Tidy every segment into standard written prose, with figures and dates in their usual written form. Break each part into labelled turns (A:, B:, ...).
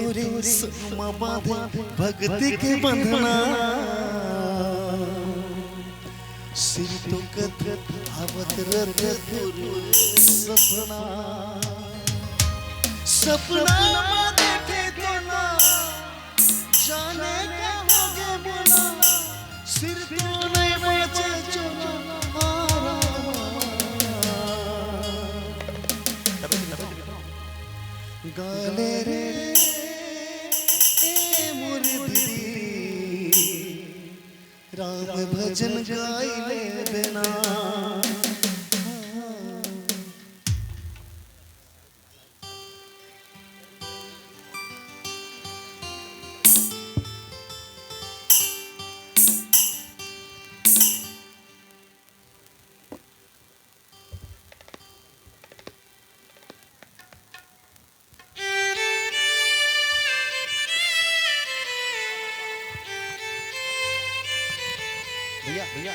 A: तोरे सुनमा बांधे भक्ति के बंधना सिर तो कथ आवत रत सपना सपना देखे तो ना जाने क्या हो गया बोला सिर तो नहीं बचे चोला गाले रे मोर दीदी राम भजन गाई ले देना भैया भैया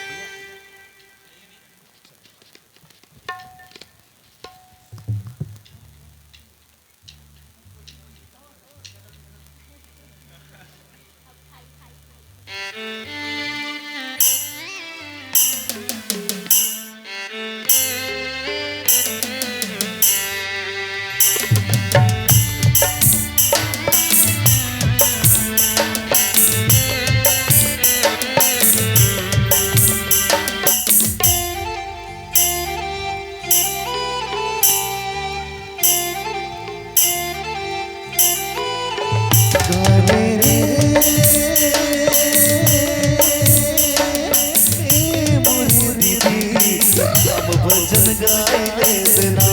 A: भजन गाई ले देना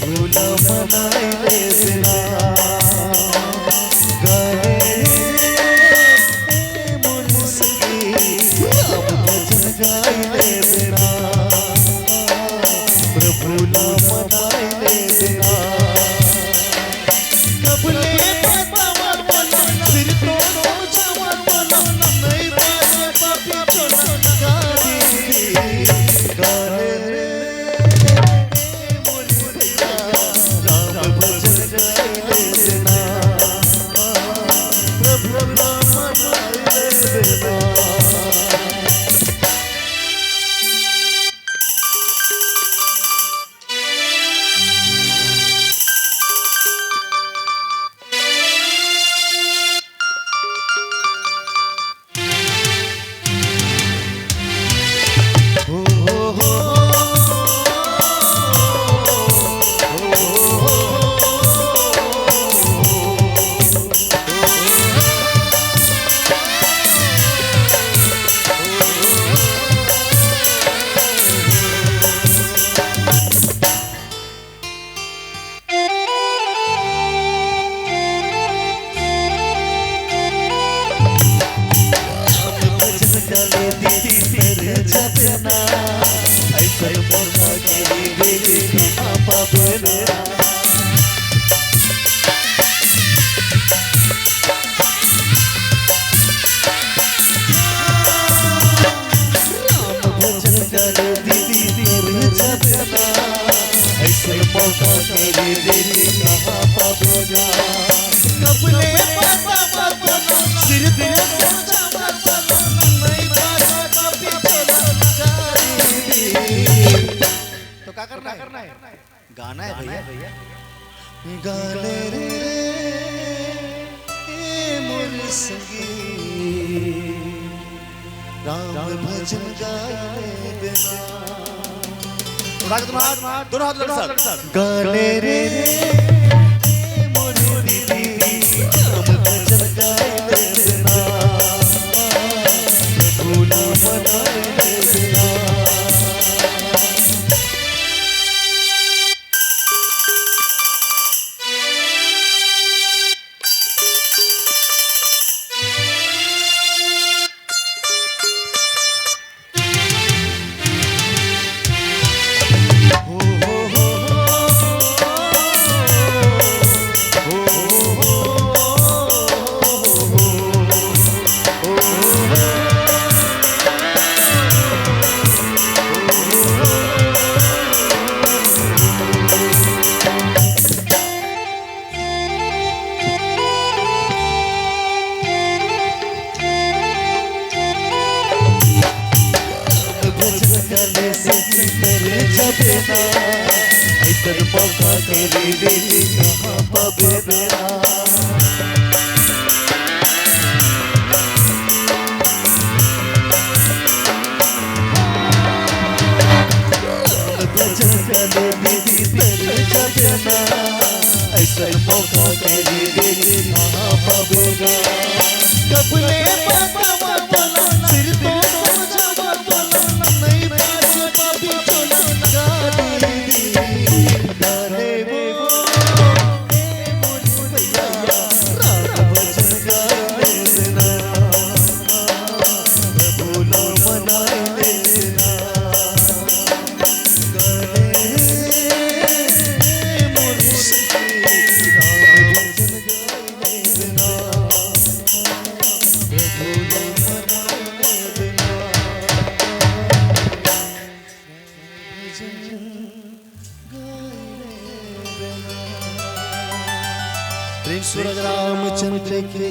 A: भूला मनाई ले देना गाए मोर सखी अब भजन गाई ले देना भूला मनाई ले देना कबले बतावा बोला सिर तो जावा बोला नहीं बाजे पापी चोला तो क्या करना है गाना है भैया गाले रे मोर संगी राम भजन गाए देना दोनों हाथ गाले रे मोर दीदी राम भजन गाए देना भूला मनाए देना देना ऐसा मौका के लिए कहाँ पावे देना ऐसा मौका के लिए कहाँ पावेगा कबले बाबा बोला सिर तो समझा बोला नहीं पास पापी चोला गाने वो भैया राम भजन गाने देना भोला मनाए देना प्रेम सुरग रामचंद्र की